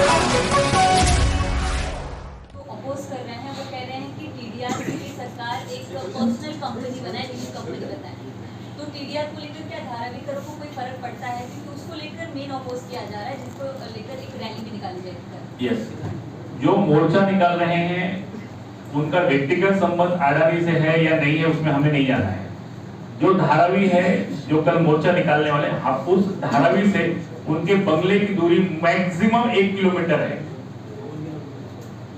Oppose कर रहे हैं, वो कह रहे हैं कि टीडीआर की सरकार एक पर्सनल कंपनी बनाए, निजी कंपनी बनाए। तो टीडीआर को लेकर क्या धाराविकरों को कोई फर्क पड़ता है? क्योंकि उसको लेकर मेन अपोज किया जा रहा है, जिसको लेकर एक रैली भी निकाली जाएगी। यस, जो मोर्चा निकाल रहे हैं उनका व्यक्तिगत संबंध अडानी से है या नहीं है, उसमें हमें नहीं जाना है। जो धारावी है, जो कल मोर्चा निकालने वाले, उस धारावी से उनके बंगले की दूरी मैक्सिमम 1 किलोमीटर है।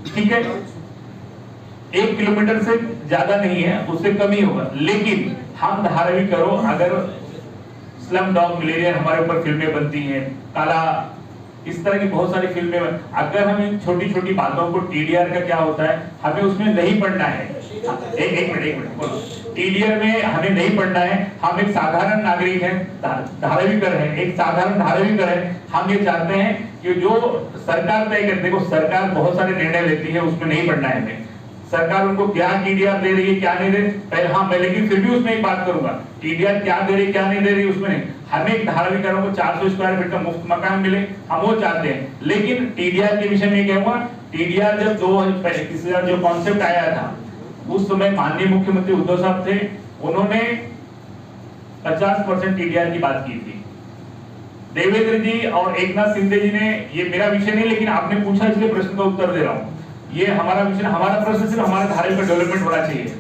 ठीक है, 1 किलोमीटर से ज्यादा नहीं है, उससे कम ही होगा। लेकिन हम धारावी करो, अगर स्लम डॉग मिलेनियर हमारे ऊपर फिल्में बनती हैं, काला, इस तरह की बहुत सारी फिल्में, अगर हम इन छोटी छोटी बातों को, टीडीआर का क्या होता है, हमें उसमें नहीं पढ़ना है। एक मिनट बोलो, टीडीआर में हमें नहीं पढ़ना है। हम एक साधारण नागरिक हैं, धारावीकर है, एक साधारण धारावीकर है। हम ये चाहते हैं कि जो सरकार तय करती है, देखो सरकार बहुत सारे निर्णय लेती है, उसमें नहीं पढ़ना है हमें। सरकार उनको क्या टीडीआर दे रही है, क्या नहीं दे रही, पहले हाँ मैं, लेकिन फिर भी उसमें एक बात करूंगा, टीडीआर क्या दे रही, क्या नहीं दे रही, उसमें नहीं। हमें एक धारावीकरों को 400 स्क्वायर फीट का मुफ्त मकान मिले, हम वो चाहते हैं। लेकिन टीडीआर के विषय में कहूंगा, टीडीआर जब 2000 जो कॉन्सेप्ट आया था, उस समय माननीय मुख्यमंत्री उद्धव साहब थे, उन्होंने 50% टीडीआर की बात की थी। देवेंद्र जी और एकनाथ शिंदे जी ने, ये मेरा विषय नहीं, लेकिन आपने पूछा इसलिए प्रश्न का उत्तर दे रहा हूं, ये हमारा विषय, हमारा प्रश्न सिर्फ हमारे धारावी का डेवलपमेंट होना चाहिए।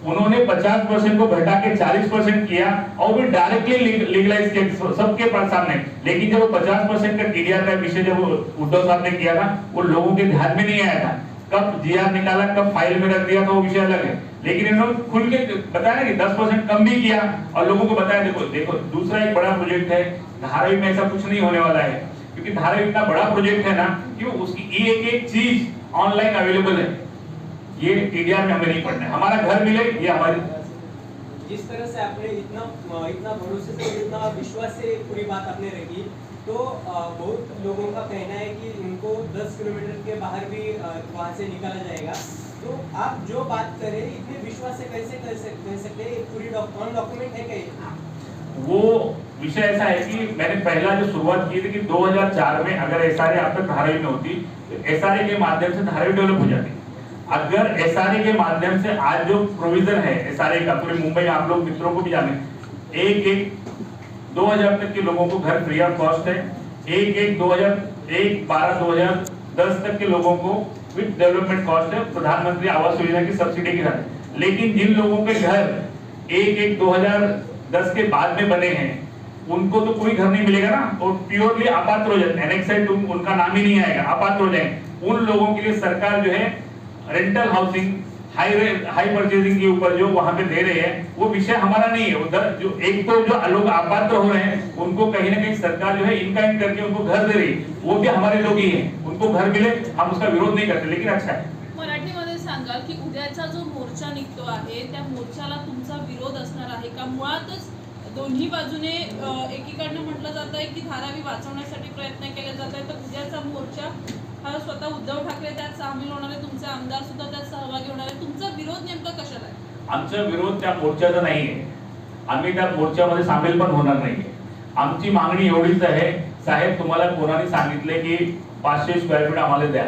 उन्होंने 50% को घटा के 40% किया और भी डायरेक्टली लीगलाइज किया सबके सामने। लेकिन जब वो 50% का टीडीआर का विषय जब उद्धव साहब ने किया था, वो लोगों के ध्यान में नहीं आया था। कब जीआर निकाला, कब फाइल में रख दिया था, वो विषय अलग है। लेकिन इन्होंने खुल के बताया ना कि 10% कम भी किया और लोगों को बताया, देखो देखो दूसरा एक बड़ा प्रोजेक्ट है धारावी में, ऐसा कुछ नहीं होने वाला है, क्योंकि धारावी इतना बड़ा प्रोजेक्ट है ना कि उसकी एक चीज ऑनलाइन अवेलेबल है। ये टीडीआर में हमें नहीं पढ़ना है, हमारा घर मिले, ये हमारी। जिस तरह से आपने इतना भरोसे से, इतना विश्वास से पूरी बात आपने रखी, तो बहुत लोगों का कहना है कि उनको 10 किलोमीटर के बाहर भी वहां से निकाला जाएगा। तो आप जो बात करें इतने विश्वास से कैसे कह सकते हैं? पूरी डॉक्यूमेंट है क्या? वो विषय ऐसा है कि मैंने पहला जो शुरुआत की थी कि 2004 में अगर एसआरए आप तक धारावी में होती, तो एसआरए के माध्यम से धारावी डेवलप हो जाती। अगर एसआरए के माध्यम से आज जो प्रोविजन है एसआरए का, पूरे मुंबई में आप लोग मित्रों को भी जाने, 2000 तक के लोगों को घर फ्री ऑफ कॉस्ट है। 12 तक के लोगों को विद डेवलपमेंट कॉस्ट है, प्रधानमंत्री आवास योजना की सब्सिडी के साथ। लेकिन जिन लोगों के घर 2010 के बाद में बने हैं, उनको तो कोई घर नहीं मिलेगा ना, और प्योरली अपात्र हो जाते हैं, एनेक्साइड उनका नाम ही नहीं आएगा, अपात्र हो जाएंगे। उन लोगों के लिए सरकार जो है रेंटल हाउसिंग, हाई परचेजिंग के ऊपर जो वहां पे दे रहे हैं, वो विषय हमारा नहीं है। उधर जो एक तो जो लोग अपात्र हो रहे हैं, उनको कहीं ना कहीं सरकार जो है इनकाइंड करके उनको घर दे रही है, वो भी हमारे लोग ही हैं, उनको घर मिले, हम उसका विरोध नहीं करते, लेकिन अच्छा है। मराठीमध्ये सांगा की उद्याचा जो मोर्चा निघतो आहे, त्या मोर्चाला तुमचा विरोध असणार आहे का? मुळातच दोन्ही बाजूने एकीकडनं म्हटलं जात आहे की धारावी वाचवण्यासाठी प्रयत्न केले जात आहे, तर उद्याचा मोर्चा हा स्वतः उद्धव ठाकरे त्यात सामील होणार आहे, तुमचे आमदार सुद्धा त्यात सहभागी होणार आहे, तुमचा विरोध नेमका कशाला आहे? आमचा विरोध त्या मोर्चाचा नाही आहे, आम्ही त्या मोर्चामध्ये सामील पण होणार नाही। आमची मागणी एवढीच आहे, साहेब तुम्हाला कोणाने सांगितले की 500 स्क्वेअर फीट आम्हाला द्या?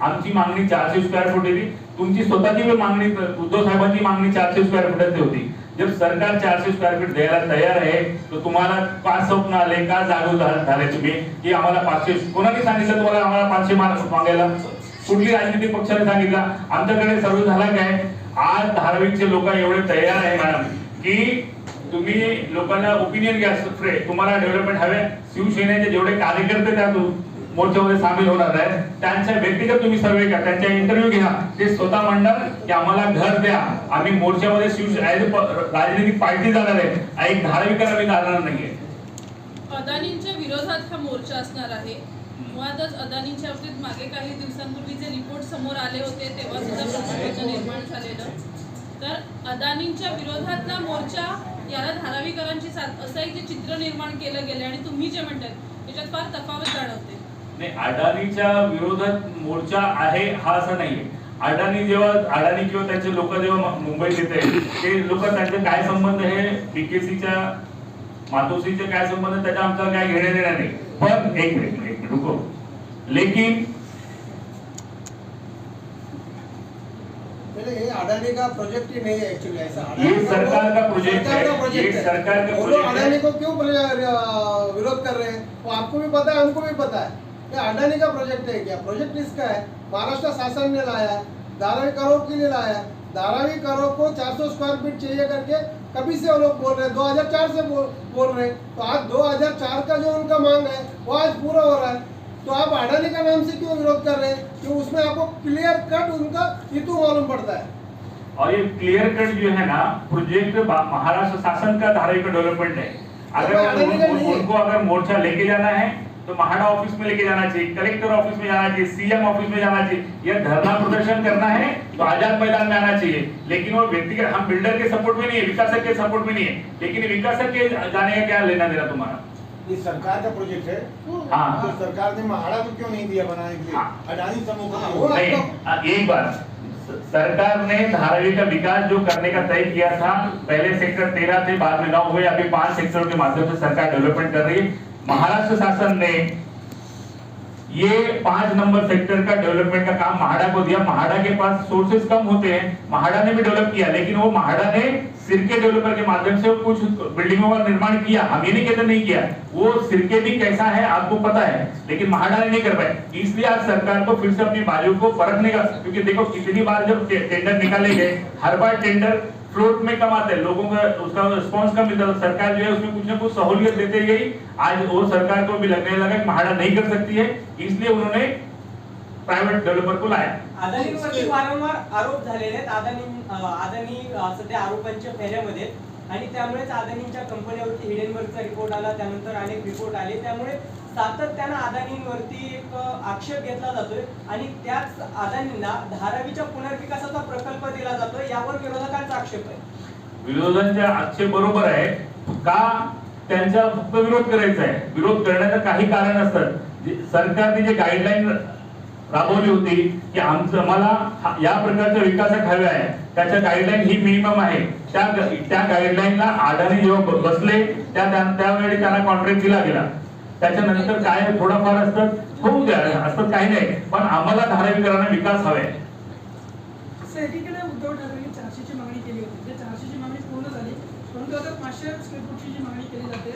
आमची मागणी 400 स्क्वेअर फीट होती, तुमची स्वतःची भी मागणी, उद्धव साहेबांची मागणी 400 स्क्वेअर फीटची होती। जब सरकार 400 स्क्वेअर फीट द्यायला तयार आहे, तो तुम्हाला का स्वप्न आले, का जागरूक झाले तुम्ही की आम्हाला 500? कोणाने सांगितलं तुम्हाला आम्हाला 500 मागायला? कुठली राजनीतिक पक्षाने सांगितलं? आमच्याकडे सर्व झाला काय? आज धारावीचे लोक एवढे तयार आहे मॅडम की तुम्ही लोकांना ओपिनियन घ्या, तुम्हाला डेव्हलपमेंट हवे, शिवसेनेचे जेवढे कार्यकर्ते त्या मोर्चामध्ये सामील होणार आहे, त्यांच्या व्यक्तिगत तुम्ही सर्वे करा, त्यांच्या इंटरव्ह्यू घ्या, ते स्वतः म्हणणार की आम्हाला घर द्या, आम्ही मोर्चामध्ये राजनीतिक पार्टी जाणार आहे, एक धारावीकर आम्ही जाणार नाहीये। अदानींच्या विरोधात हा मोर्चा असणार आहे। मुळातच अदानींच्या बाबतीत मागे काही दिवसांपूर्वी जे रिपोर्ट समोर आले होते, तेव्हा सुद्धा प्रश्न निर्माण झालेलं, तर अदानींच्या विरोधातला मोर्चा याला धारावीकरांची साथ, असं एक जे चित्र निर्माण केलं गेले आणि तुम्ही जे म्हणतात त्याच्यात फार तफावत जाणवते। नाही, अडानीच्या विरोधात मोर्चा आहे हा असं नाहीये। अडानी किंवा त्यांचे लोक जेव्हा मुंबईत येते, ते लोक त्यांचे काय संबंध आहे बीकेसीच्या मातोश्रीचे काय संबंध, त्याच्या आमचं काय घेणं देणं नाही. पण एक मिनिट रुको. लेकिन ये अडानी का प्रोजेक्ट ही नहीं है एक्चुअली, ऐसा ये सरकार का प्रोजेक्ट है, ये सरकार का वो लोग प्रोजेक्ट अडानी है. को क्यों विरोध कर रहे हैं, वो आपको भी पता है, हमको भी पता है. ये अडानी का प्रोजेक्ट है क्या? प्रोजेक्ट इसका है, महाराष्ट्र शासन ने लाया है, 12 करोड़ के लिए लाया है. 12 करोड़ को 400 स्क्वायर फीट चाहिए करके कभी से वो लोग बोल रहे हैं, 2004 से बोल रहे हैं. तो आज 2004 का जो उनका मांग है वो आज पूरा हो रहा है. तो आप अडानी का नाम से क्यों विरोध कर रहे हैं? कि उसमें आपको क्लियर कट उनका हेतु मालूम पड़ता है. और ये क्लियर कट जो है ना प्रोजेक्ट महाराष्ट्र शासन का धारावी का डेवलपमेंट है. अगर उनको अगर मोर्चा लेके जाना है तो महाडा ऑफिस में लेके जाना चाहिए, कलेक्टर ऑफिस में जाना चाहिए, सीएम ऑफिस में जाना चाहिए. यह धरना प्रदर्शन करना है तो आजाद मैदान में आना चाहिए. लेकिन वो व्यक्तिगत, हम बिल्डर के सपोर्ट में नहीं है, विकासक के सपोर्ट में नहीं है. लेकिन विकासक के जाने का क्या लेना देना तुम्हारा? ये सरकार का प्रोजेक्ट है. हाँ. तो सरकार ने महाड़ा को क्यों नहीं दिया बनाने के लिए? हाँ. अडानी समूह को वो दिया. नहीं, एक बात, सरकार ने धारावी का विकास जो करने का तय किया था, पहले सेक्टर 13 थे, बाद में 9 हुए, अभी 5 सेक्टरों के माध्यम से सरकार डेवलपमेंट कर रही है. महाराष्ट्र शासन ने ये 5 नंबर सेक्टर का डेवलपमेंट का काम महाडा को दिया. महाडा के पास सोर्सेस कम होते हैं, महाडा ने भी डेवलप किया, लेकिन वो महाडा ने सिरके डेवलपर के माध्यम से कुछ बिल्डिंगों का निर्माण किया. हम ये नहीं कहते नहीं किया, वो सिरके भी कैसा है आपको पता है, लेकिन महाडा ने नहीं कर पाए. इसलिए आज सरकार को फिर से अपनी बाजू को परखने का, क्योंकि देखो कितनी बार जब टेंडर निकाले गए, हर बार टेंडर फ्लोट में कम आते हैं, लोगों का उसका रिस्पांस कम मिलता है. सरकार जो है उसमें कुछ ना कुछ सहूलियत देते गई. आज वो सरकार को भी लगने लगा कि महाडा नहीं कर सकती है, इसलिए उन्होंने प्राइवेट डेव्हलपर को लाया. अदानीवरती वारंवार आरोप झालेले आहेत. अदानी सध्या आरोपांच्या फेऱ्यामध्ये आहेत. आणि त्यामुळेच अदानींच्या कंपन्यांवरती हिडेनबर्गचा रिपोर्ट आला, त्यानंतर अनेक रिपोर्ट आले. त्यामुळे सातत्यानं अदानींवरती एक आक्षेप घेतला जातोय आणि त्याच अदानींना धारावीच्या पुनर्विकासाचा प्रकल्प दिला जातोय, यावर विरोधकांचा आक्षेप आहे. विरोधांचा आक्षेप बरोबर आहे का? त्यांचा फक्त विरोध करायचा आहे. विरोध करण्याचं काही कारण असतं. सरकारने जे गाईडलाईन राबवली होती की आम्हाला या प्रकारचा विकासक हवे आहे, त्याच्या गाईडलाईन ही मिनिमम आहे. त्या गाईडलाईनला अडानी जेव्हा बसले त्यावेळी त्यांना कॉन्ट्रॅक्ट दिला गेला. त्याच्यानंतर काय थोडंफार असतं, होऊ द्या, असं काही नाही, पण आम्हाला धारावीकरांना विकास हवा आहे. एकीकडे उद्धव ठाकरेंनी 400 ची मागणी केली होती, त्या 400 ची मागणी पूर्ण झाली, परंतु आता 500 स्क्वेअर फूटची जी मागणी केली जाते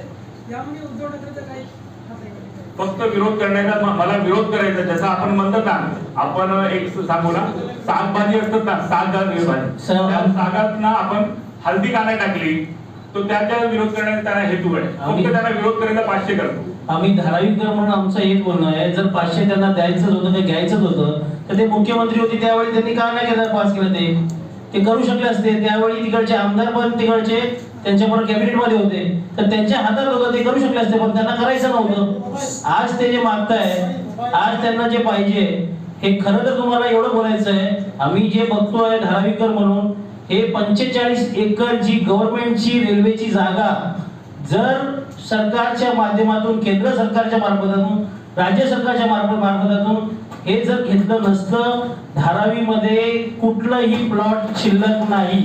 यामध्ये उद्धव ठाकरेंचा काही हात आहे का? फक्त विरोध करण्याचा, मला विरोध करायचा, जसं आपण म्हणतो ना, आपण एक सांगू ना, सागभाजी असतात ना, सागात ना आपण हल्दी का नाही टाकली, तो त्याच्या विरोध करण्याचा त्यांना हेतू आहे. फक्त त्यांना विरोध करायचा 500 करतो. आम्ही धारावीकर म्हणून आमचं एक बोलणं आहे, जर 500 त्यांना द्यायचंच होतं ते घ्यायचंच होतं तर ते मुख्यमंत्री होते त्यावेळी त्यांनी का नाही केलं, पास केलं? ते करू शकले असते. त्यावेळी तिकडचे आमदार पण तिकडचे त्यांच्याबरोबर कॅबिनेट मध्ये होते, तर त्यांच्या हातात होतं, ते करू शकले असते, पण त्यांना करायचं नव्हतं. आज ते जे मागताय, आज त्यांना जे पाहिजे, हे खरं तर तुम्हाला एवढं बोलायचं आहे, आम्ही जे बघतोय धारावीकर म्हणून, हे 45 एकर जी गव्हर्नमेंटची रेल्वेची जागा जर सरकारच्या माध्यमातून, केंद्र सरकारच्या मार्फतातून, राज्य सरकारच्या मार्फतातून हे जर घेतलं नसतं, धारावीमध्ये कुठलंही प्लॉट शिल्लक नाही.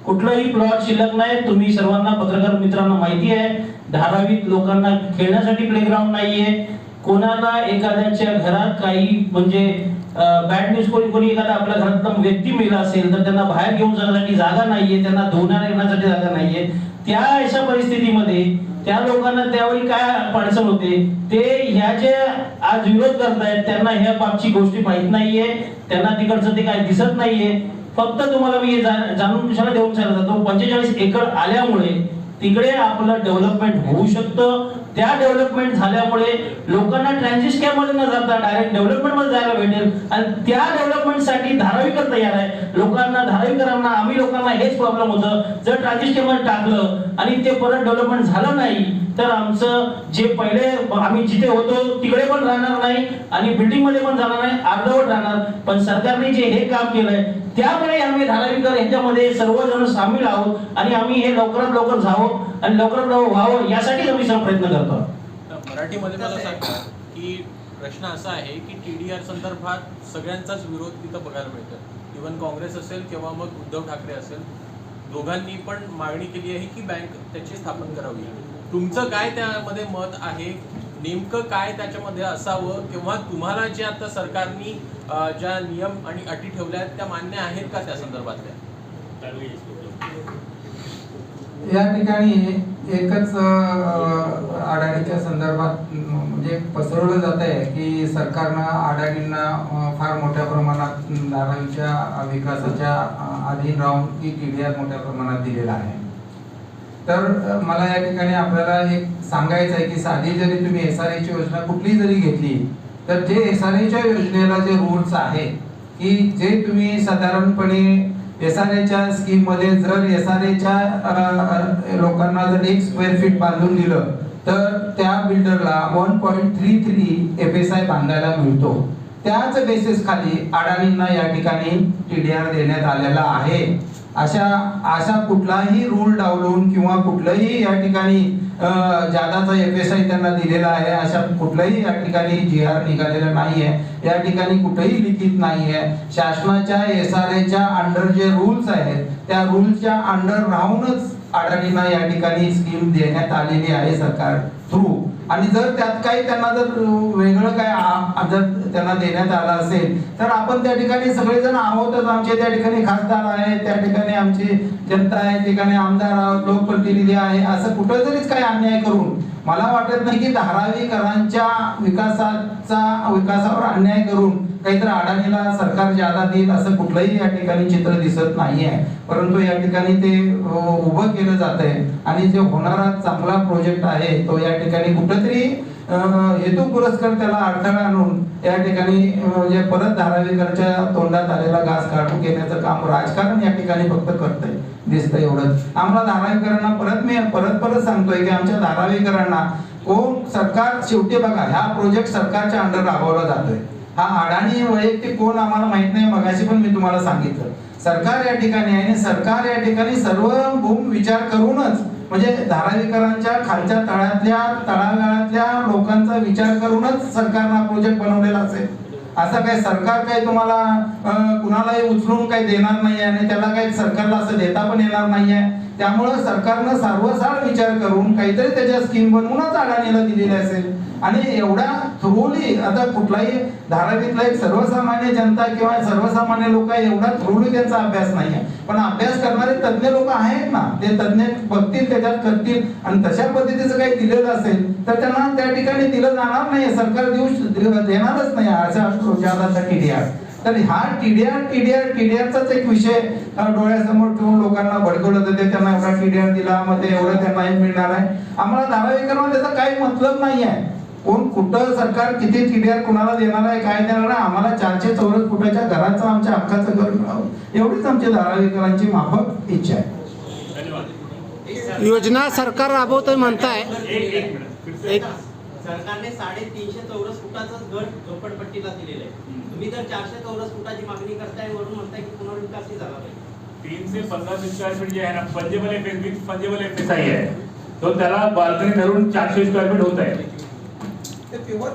कुठलाही प्लॉट शिल्लक नाही. तुम्ही सर्वांना, पत्रकार मित्रांना माहिती आहे, धारावीत लोकांना खेळण्यासाठी प्लेग्राऊंड नाहीये. कोणाला एखाद्याच्या घरात काही म्हणजे बॅड न्यूज, कोणी एखादा आपल्या घरातला व्यक्ती मेला असेल तर त्यांना बाहेर घेऊन जाण्यासाठी जागा नाहीये, त्यांना धुण्याला येण्यासाठी जागा नाहीये. त्या अशा परिस्थितीमध्ये त्या लोकांना त्यावेळी काय अडचण होते, ते ह्या जे आज विरोध करतायत त्यांना ह्या बाबची गोष्टी माहित नाहीये, त्यांना तिकडचं ते काय दिसत नाहीये. फक्त तुम्हाला मी जाणून कशाला देऊन सांगत होतो, 45 एकर आल्यामुळे तिकडे आपलं डेव्हलपमेंट होऊ शकतं. त्या डेव्हलपमेंट झाल्यामुळे लोकांना ट्रान्झिट स्कॅम मध्ये न जाता डायरेक्ट डेव्हलपमेंट मध्ये जायला भेटेल, आणि त्या डेव्हलपमेंटसाठी धारावीकर तयार आहे. लोकांना, धारावीकरांना, आम्ही लोकांना हेच प्रॉब्लेम होतं, जर ट्रान्झिट स्कॅम मध्ये टाकलं आणि ते परत डेव्हलपमेंट झालं नाही तर आमचं जे पहिले आम्ही जिथे होतो तिकडे पण राहणार नाही आणि बिल्डिंग मध्ये पण जाणार नाही, अर्धवट राहणार. पण सरकारने जे हे काम केलंय त्यामुळे आम्ही धारावीकर ह्याच्यामध्ये सर्वजण सामील आहोत आणि आम्ही हे लवकरात लवकर जावं आणि लवकरात लवकर व्हावं यासाठी आम्ही सर्व प्रयत्न करतो. मराठीमध्ये मला सांगा की प्रश्न असा आहे की TDR संदर्भात सगळ्यांचाच विरोध तिथं बघायला मिळतो. इवन काँग्रेस असेल किंवा मग उद्धव ठाकरे असेल, दोघांनी पण मागणी केली आहे की बँक त्याची स्थापन करावी. तुमचं काय त्यामध्ये मत आहे? नेमकं काय त्याच्यामध्ये असावं, किंवा तुम्हाला जे आता सरकारने ज्या नियम आणि अटी ठेवल्या आहेत त्या मान्य आहेत का त्या संदर्भातल्या? या ठिकाणी एकच अडाणीच्या संदर्भात म्हणजे पसरवलं जात आहे की सरकारनं अडाणींना फार मोठ्या प्रमाणात धारावीच्या विकासाच्या अधीन राहून की TDR मोठ्या प्रमाणात दिलेला आहे. तर मला या ठिकाणी आपल्याला एक सांगायचं आहे की साधी जरी तुम्ही SRAची योजना कुठली जरी घेतली तर जे SRAच्या योजनेला जे रूल्स आहे की जे तुम्ही साधारणपणे SRAच्या स्कीम मध्ये जर SRAच्या लोकांना जर 1 स्क्वेअर फीट बांधून दिलं तर त्या बिल्डरला 1.33 FSI बांधायला मिळतो. त्याच बेसिस खाली अडाणींना या ठिकाणी TDR देण्यात आलेला आहे. अशा कुठलाही रूल डावलून किंवा कुठलंही या ठिकाणी जादाचा FSI त्यांना दिलेला आहे अशा कुठलाही या ठिकाणी GR निघालेला नाहीये. या ठिकाणी कुठेही लिखित नाहीये. शासनाच्या SRAच्या अंडर जे रूल्स आहेत त्या रूल्सच्या अंडर राहूनच अडाणींना या ठिकाणी स्कीम देण्यात आलेली आहे सरकार थ्रू. आणि जर त्यात काही त्यांना जर वेगळं काय जर त्यांना देण्यात आलं असेल तर आपण त्या ठिकाणी सगळेजण आहोतच. आमचे त्या ठिकाणी खासदार आहे, त्या ठिकाणी आमची जनता आहे, ठिकाणी आमदार आहोत, लोकप्रतिनिधी आहे. असं कुठं जरीच काही अन्याय करून मला वाटत नाही की धारावीकरांच्या विकासावर अन्याय करून काहीतरी अडाणीला सरकार ज्यादा देईल असं कुठलंही या ठिकाणी चित्र दिसत नाहीये. परंतु या ठिकाणी ते उभं केलं जात आहे आणि जे होणारा चांगला प्रोजेक्ट आहे तो या ठिकाणी कुठंतरी हेतू पुरस्कार त्याला अडथळा आणून या ठिकाणी म्हणजे परत धारावीकरच्या तोंडात आलेला घास काढून घेण्याचं काम राजकारण या ठिकाणी फक्त करतंय दिसतंय. एवढंच आम्हाला धारावीकरांना मी परत सांगतोय की आमच्या धारावीकरांना कोण सरकार शेवटी बघा हा प्रोजेक्ट सरकारच्या अंडर राबवला जातोय. हा अडाणी वैयक्तिक कोण आम्हाला माहित नाही. मगाशी पण मी तुम्हाला सांगितलं सरकार या ठिकाणी आहे आणि सरकार या ठिकाणी सर्व भूम विचार करूनच म्हणजे धारावीकरांच्या खालच्या तळागाळातल्या लोकांचा विचार करूनच सरकारनं प्रोजेक्ट बनवलेला असेल. असं काही सरकार काही तुम्हाला कुणालाही उचलून काही देणार नाही आणि त्याला काही सरकारला असं देता पण येणार नाहीये. त्यामुळं सरकारनं सर्वसार विचार करून काहीतरी त्याच्या स्कीम बनवूनच अडाणीला दिलेले असेल. आणि एवढ्या थ्रूली आता कुठलाही धारावीतला एक सर्वसामान्य जनता किंवा सर्वसामान्य लोक एवढा थ्रूली त्यांचा अभ्यास नाहीये. पण अभ्यास करणारे तज्ञ लोक आहेत ना, ते तज्ञ बघतील त्याच्यात करतील आणि तशा पद्धतीचं काही दिलेलं असेल तर त्यांना त्या ठिकाणी दिलं जाणार नाही. सरकार देणारच नाही अशा जादाचा TDR. तर हा TDRचाच एक विषय डोळ्यासमोर ठेवून लोकांना भडकवलं जाते. त्यांना एवढा TDR दिला मग ते एवढं त्यांना मिळणार आहे. आम्हाला धारावीकरांना त्याचा काही मतलब नाही आहे. कोण कुठं सरकार किती TDR कुणाला देणार आहे काय देणार आहे. आम्हाला 400 चौरस फुटाच्या घराचं आमच्या हक्काचं घर मिळावं एवढीच आमच्या धारावीकरांची माफक इच्छा आहे. योजना सरकार राबवतोय म्हणताय. सरकारने 350 चौरस फुटाचंच घर झोपडपट्टीला दिलेलं आहे. तुम्ही जर 400 चौरस फुटाची मागणी करताय म्हणून म्हणताय की पुनर्विकास झाला पाहिजे. 3 से 15 स्क्वायर फीट जे आहे ना पंजेबल FSI आहे तो त्याला बाल्कनी धरून 400 स्क्वेअर फीट होत आहे. ते प्युअर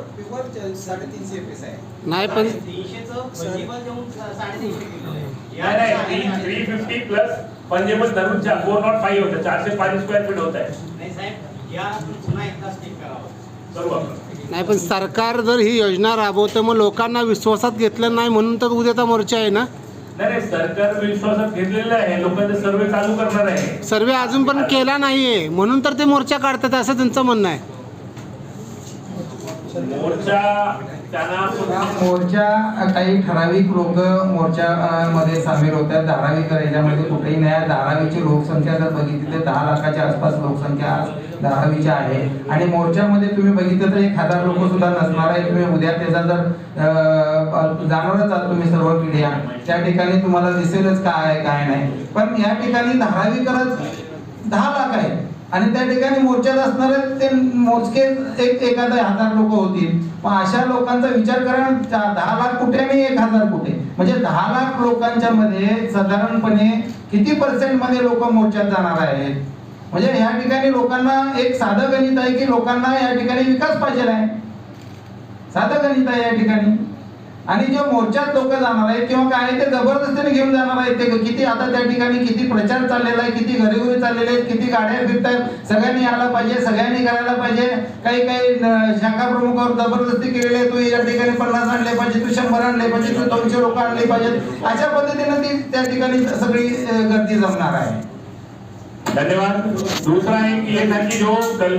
350 FSI नाही पण 300चं पंजेबल देऊन 350 केलेलं आहे. नाही 350 प्लस पंजेबल धरून 405 होतं 405 स्क्वेअर फीट होत आहे. नाही साहेब या पुन्हा एकदा स्टेप करावं करू आपण. नाही पण सरकार जर ही योजना राबवतं मग लोकांना विश्वासात घेतलं नाही म्हणून तर उद्याचा मोर्चा आहे ना. नाही सरकार विश्वासात घेतलेलं आहे. लोकांचा सर्वे चालू करणार आहे. सर्वे अजून पण केला नाहीये म्हणून तर ते मोर्चा काढतात असं त्यांचं म्हणणं आहे. मोर्चा काही ठराविक लोक मोर्चामध्ये सामील होतात. धारावीकर याच्यामध्ये कुठेही नाही. धारावीची लोकसंख्या जर बघितली तर 10 लाखाच्या आसपास लोकसंख्या धारावीच्या आहे आणि मोर्चामध्ये तुम्ही बघितलं तर 1000 लोक सुद्धा नसणार आहे. तुम्ही उद्या त्याचा जर जाणारच आहात तुम्ही सर्व पिढ्या त्या ठिकाणी तुम्हाला दिसेलच काय आहे काय नाही. पण या ठिकाणी धारावीकरच 10 लाख आहे आणि त्या ठिकाणी मोर्चात असणारे ते मोजके एखादा 1000 लोक होतील. मग अशा लोकांचा विचार करा 10 लाख कुठे आणि 1000 कुठे म्हणजे 10 लाख लोकांच्या मध्ये साधारणपणे किती % मध्ये लोक मोर्चात जाणार आहेत. म्हणजे या ठिकाणी लोकांना एक साधं गणित आहे की लोकांना या ठिकाणी विकास पाहिजे आहे. साधं गणित आहे या ठिकाणी आणि जे मोर्चात लोक जाणार आहेत किंवा काय आहे ते जबरदस्तीने घेऊन जाणार आहेत ते किती आता त्या ठिकाणी किती प्रचार चाललेला आहे, किती घरी चाललेले आहेत, किती गाड्या फिरतात, सगळ्यांनी यायला पाहिजे, सगळ्यांनी करायला पाहिजे. काही शाखा प्रमुखावर जबरदस्ती केलेली आहे, तू या ठिकाणी 50 आणले पाहिजे, तू 100 आणले पाहिजे, तू 200 लोक आणले पाहिजेत, अशा पद्धतीने ती त्या ठिकाणी सगळी गर्दी जमणार आहे. धन्यवाद. दूसरा एक ये था कि जो